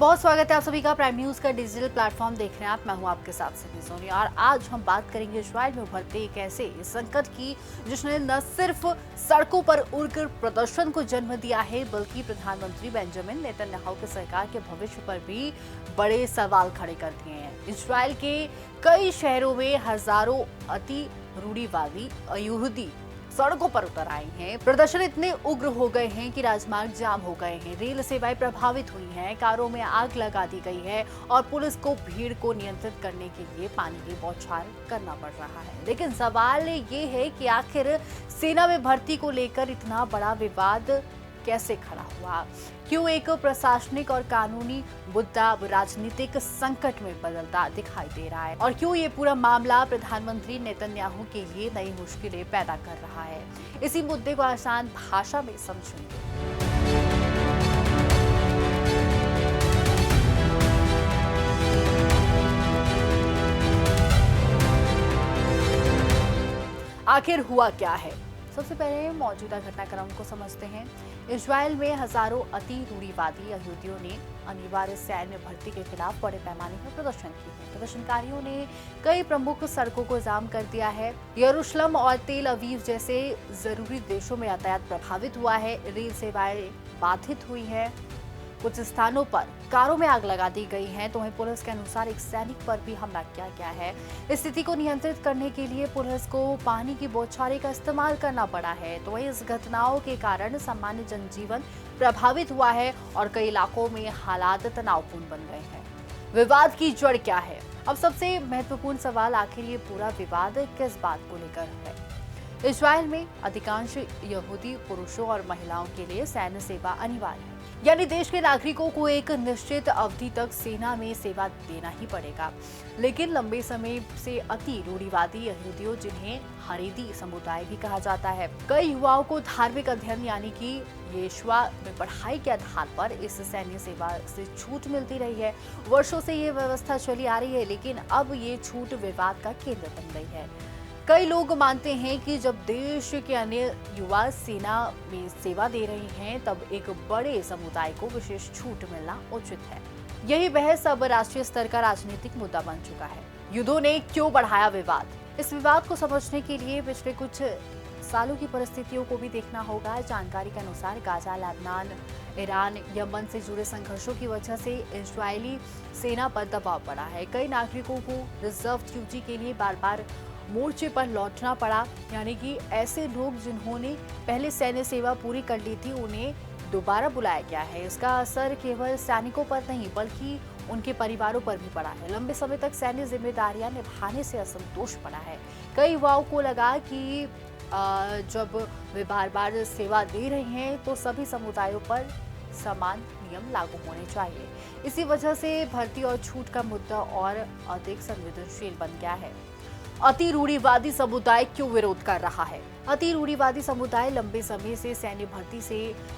बहुत स्वागत है आप सभी का प्राइम न्यूज का डिजिटल प्लेटफॉर्म देख रहे हैं आप। मैं हूं आपके साथ सिद्धि सोनी और आज हम बात करेंगे इजराइल में उभरते एक ऐसे संकट की जिसने न सिर्फ सड़कों पर उड़कर प्रदर्शन को जन्म दिया है बल्कि प्रधानमंत्री बेंजामिन नेतन्याहू की सरकार के भविष्य पर भी बड़े सवाल खड़े कर दिए हैं। इजराइल के कई शहरों में हजारों अति रूढ़िवादी यहूदी सड़कों पर उतर आए हैं। प्रदर्शन इतने उग्र हो गए हैं कि राजमार्ग जाम हो गए हैं, रेल सेवाएं प्रभावित हुई हैं, कारों में आग लगा दी गई है और पुलिस को भीड़ को नियंत्रित करने के लिए पानी की बौछार करना पड़ रहा है। लेकिन सवाल ये है कि आखिर सेना में भर्ती को लेकर इतना बड़ा विवाद कैसे खड़ा हुआ? क्यों एक प्रशासनिक और कानूनी मुद्दा राजनीतिक संकट में बदलता दिखाई दे रहा है और क्यों ये पूरा मामला प्रधानमंत्री नेतन्याहू के लिए नई मुश्किलें पैदा कर रहा है? इसी मुद्दे को आसान भाषा में समझेंगे। आखिर हुआ क्या है? सबसे पहले मौजूदा घटनाक्रम को समझते हैं। इजराइल में हजारों अति रूढ़िवादी यहूदियों ने अनिवार्य सैन्य भर्ती के खिलाफ बड़े पैमाने पर प्रदर्शन किया है। प्रदर्शनकारियों ने कई प्रमुख सड़कों को जाम कर दिया है। यरूशलेम और तेल अवीव जैसे जरूरी देशों में यातायात प्रभावित हुआ है, रेल सेवाएं बाधित हुई है, कुछ स्थानों पर कारों में आग लगा दी गई है। तो वहीं पुलिस के अनुसार एक सैनिक पर भी हमला किया गया है। स्थिति को नियंत्रित करने के लिए पुलिस को पानी की बौछारें का इस्तेमाल करना पड़ा है। तो वहीं इस घटनाओं के कारण सामान्य जनजीवन प्रभावित हुआ है और कई इलाकों में हालात तनावपूर्ण बन गए हैं। विवाद की जड़ क्या है? अब सबसे महत्वपूर्ण सवाल, आखिर ये पूरा विवाद किस बात को लेकर है? इजराइल में अधिकांश यहूदी पुरुषों और महिलाओं के लिए सैन्य सेवा अनिवार्य है, यानी देश के नागरिकों को एक निश्चित अवधि तक सेना में सेवा देना ही पड़ेगा। लेकिन लंबे समय से अति रूढ़िवादी यहूदियों, जिन्हें हरेदी समुदाय भी कहा जाता है, कई युवाओं को धार्मिक अध्ययन यानी कि येशुआ में पढ़ाई के आधार पर इस सैन्य सेवा से छूट मिलती रही है। वर्षों से ये व्यवस्था चली आ रही है, लेकिन अब ये छूट विवाद का केंद्र बन गई है। कई लोग मानते हैं कि जब देश के अन्य युवा सेना में सेवा दे रहे हैं तब एक बड़े समुदाय को विशेष छूट मिलना उचित है। यही बहस अब राष्ट्रीय स्तर का राजनीतिक मुद्दा बन चुका है। युद्धों ने क्यों बढ़ाया विवाद? इस विवाद को समझने के लिए पिछले कुछ सालों की परिस्थितियों को भी देखना होगा। जानकारी के अनुसार गाजा, लेबनान, ईरान, यमन से जुड़े संघर्षों की वजह से इजरायली सेना पर दबाव पड़ा है। कई नागरिकों को रिजर्व ड्यूटी के लिए बार बार मोर्चे पर लौटना पड़ा, यानी कि ऐसे लोग जिन्होंने पहले सैन्य सेवा पूरी कर ली थी उन्हें दोबारा बुलाया गया है। इसका असर केवल सैनिकों पर नहीं बल्कि उनके परिवारों पर भी पड़ा है। लंबे समय तक सैन्य जिम्मेदारियां निभाने से असंतोष पड़ा है। कई युवाओं को लगा कि जब वे बार बार सेवा दे रहे हैं तो सभी समुदायों पर समान नियम लागू होने चाहिए। इसी वजह से भर्ती और छूट का मुद्दा और अधिक संवेदनशील बन गया है। अति रूढ़िवादी समुदाय क्यों विरोध कर रहा है? अति रूढ़िवादी समुदाय लंबे समय से सैन्य भर्ती से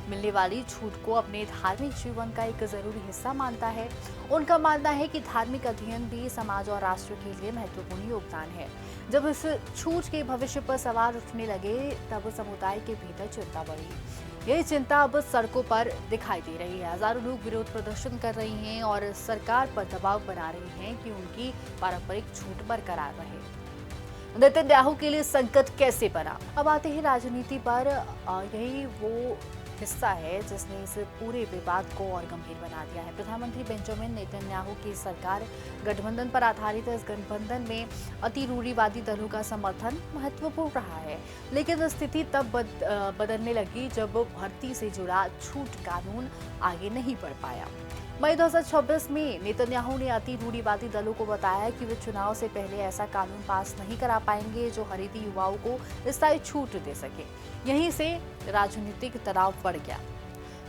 मिलने वाली छूट को अपने धार्मिक जीवन का एक जरूरी हिस्सा मानता है। उनका मानना है कि धार्मिक अध्ययन भी समाज और राष्ट्र के लिए महत्वपूर्ण योगदान है। जब इस छूट के भविष्य पर सवाल उठने लगे तब समुदाय के भीतर चिंता बढ़ी। यही चिंता अब सड़कों पर दिखाई दे रही है। हजारों लोग विरोध प्रदर्शन कर रहे हैं और सरकार पर दबाव बना रहे हैं कि उनकी पारंपरिक छूट बरकरार रहे। नेतन्याहू के लिए संकट कैसे बना? अब आते हैं राजनीति पर। यही वो हिस्सा है जिसने इस पूरे विवाद को और गंभीर बना दिया है। प्रधानमंत्री बेंजामिन नेतन्याहू की सरकार गठबंधन पर आधारित है। इस गठबंधन में अति रूढ़िवादी दलों का समर्थन महत्वपूर्ण रहा है, लेकिन स्थिति तब बदलने लगी जब भर्ती से जुड़ा छूट कानून आगे नहीं बढ़ पाया। मई 2026 में नेतन्याहू ने अति रूढ़िवादी दलों को बताया कि वे चुनाव से पहले ऐसा कानून पास नहीं करा पाएंगे जो हरेदी युवाओं को स्थायी छूट दे सके। यहीं से राजनीतिक तनाव बढ़ गया,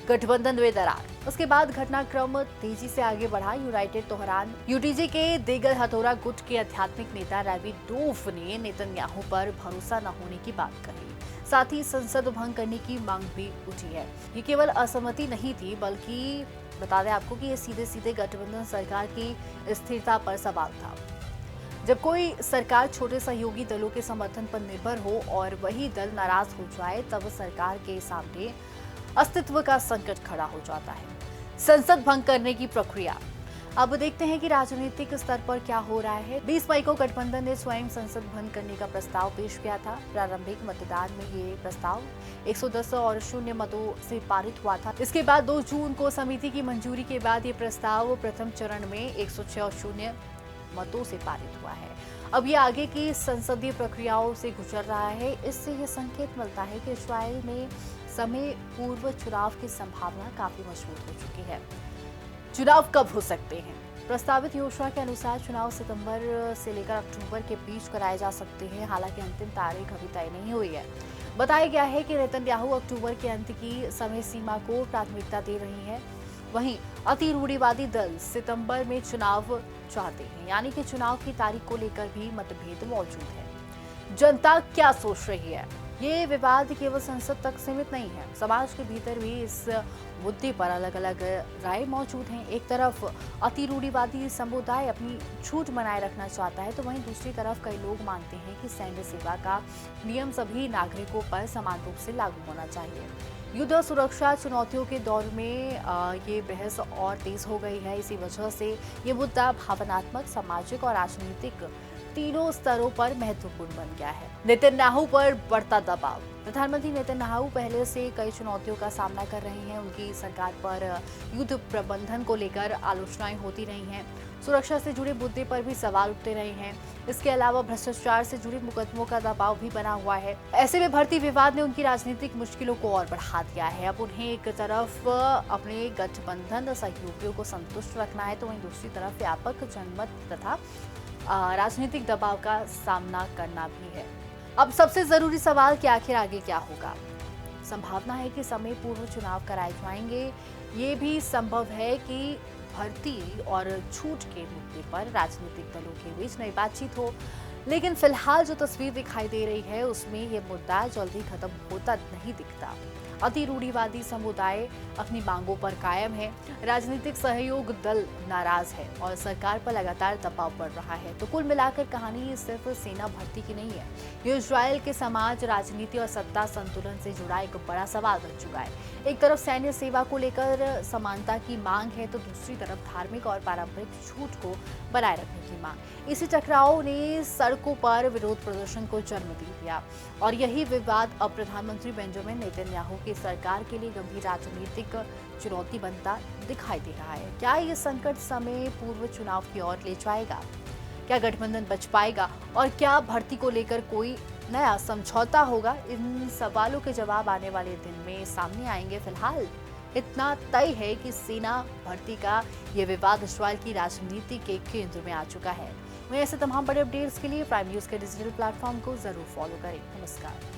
गठबंधन में दरार। उसके बाद घटनाक्रम तेजी से आगे बढ़ा। यूनाइटेड तोहरान यूटीजी के देगल हथौड़ा गुट के आध्यात्मिक नेता रैवी डोफ ने नेतन्याहू पर भरोसा न होने की बात कही। साथ ही संसद भंग करने की मांग भी उठी है। ये केवल असहमति नहीं थी बल्कि बता दें आपको कि ये सीधे सीधे गठबंधन सरकार की स्थिरता पर सवाल था। जब कोई सरकार छोटे सहयोगी दलों के समर्थन पर निर्भर हो और वही दल नाराज हो जाए तब सरकार के सामने अस्तित्व का संकट खड़ा हो जाता है। संसद भंग करने की प्रक्रिया। अब देखते हैं कि राजनीतिक स्तर पर क्या हो रहा है। 20 मई को गठबंधन ने स्वयं संसद भंग करने का प्रस्ताव पेश किया था। प्रारंभिक मतदान में ये प्रस्ताव 110 और 0 मतों से पारित हुआ था। इसके बाद 2 जून को समिति की मंजूरी के बाद ये प्रस्ताव प्रथम चरण में 106 और 0 मतों से पारित हुआ है। अब ये आगे की संसदीय प्रक्रियाओं से गुजर रहा है। इससे ये संकेत मिलता है कि इजरायल में समय पूर्व चुनाव की संभावना काफी मजबूत हो चुकी है। चुनाव कब हो सकते हैं? प्रस्तावित योजना के अनुसार चुनाव सितंबर से लेकर अक्टूबर के बीच कराए जा सकते हैं। हालांकि अंतिम तारीख अभी तय नहीं हुई है। बताया गया है कि नेतन्याहू अक्टूबर के अंत की समय सीमा को प्राथमिकता दे रही है। वहीं अति रूढ़िवादी दल सितंबर में चुनाव चाहते हैं, यानी कि चुनाव की तारीख को लेकर भी मतभेद मौजूद है। जनता क्या सोच रही है? ये विवाद केवल संसद तक सीमित नहीं है। समाज के भीतर भी इस मुद्दे पर अलग अलग राय मौजूद हैं। एक तरफ अति रूढ़िवादी समुदाय अपनी छूट बनाए रखना चाहता है, तो वहीं दूसरी तरफ कई लोग मानते हैं कि सैन्य सेवा का नियम सभी नागरिकों पर समान रूप से लागू होना चाहिए। युद्ध और सुरक्षा चुनौतियों के दौर में ये बहस और तेज हो गई है। इसी वजह से ये मुद्दा भावनात्मक, सामाजिक और राजनीतिक तीनों स्तरों पर महत्वपूर्ण बन गया है। नेतन्याहू पर बढ़ता दबाव। प्रधानमंत्री नेतन्याहू पहले से कई चुनौतियों का सामना कर रहे हैं। उनकी सरकार पर युद्ध प्रबंधन को लेकर आलोचनाएं होती रही हैं। सुरक्षा से जुड़े मुद्दे पर भी सवाल उठते रहे हैं। इसके अलावा भ्रष्टाचार से जुड़े मुकदमों का दबाव भी बना हुआ है। ऐसे में भर्ती विवाद ने उनकी राजनीतिक मुश्किलों को और बढ़ा दिया है। अब उन्हें एक तरफ अपने गठबंधन सहयोगियों को संतुष्ट रखना है, तो वहीं दूसरी तरफ व्यापक जनमत तथा राजनीतिक दबाव का सामना करना भी है। अब सबसे जरूरी सवाल कि आखिर आगे क्या होगा। संभावना है कि समय पूर्व चुनाव कराए जाएंगे। ये भी संभव है कि भर्ती और छूट के मुद्दे पर राजनीतिक दलों के बीच नई बातचीत हो, लेकिन फिलहाल जो तस्वीर दिखाई दे रही है उसमें ये मुद्दा जल्दी खत्म होता नहीं दिखता। अति रूढ़िवादी समुदाय अपनी मांगों पर कायम है, राजनीतिक सहयोग दल नाराज है और सरकार पर लगातार दबाव बढ़ रहा है। तो कुल मिलाकर कहानी सिर्फ सेना भर्ती की नहीं है, ये इजरायल के समाज, राजनीति और सत्ता संतुलन से जुड़ा एक बड़ा सवाल बन चुका है। एक तरफ सैन्य सेवा को लेकर समानता की मांग है, तो दूसरी तरफ धार्मिक और पारंपरिक छूट को बनाए रखने की मांग। इसी टकराव ने सड़कों पर विरोध प्रदर्शन को जन्म दे दिया और यही विवाद अब प्रधानमंत्री बेंजामिन नेतन्याहू की सरकार के लिए गंभीर राजनीतिक चुनौती बनता दिखाई दे रहा है। क्या ये संकट समय पूर्व चुनाव की ओर ले जाएगा? क्या गठबंधन बच पाएगा और क्या भर्ती को लेकर कोई नया समझौता होगा? इन सवालों के जवाब आने वाले दिन में सामने आएंगे। फिलहाल इतना तय है कि सेना भर्ती का ये विवाद इजरायल की राजनीति के केंद्र में आ चुका है। वहीं ऐसे तमाम बड़े अपडेट्स के लिए प्राइम न्यूज के डिजिटल प्लेटफॉर्म को जरूर फॉलो करें। नमस्कार।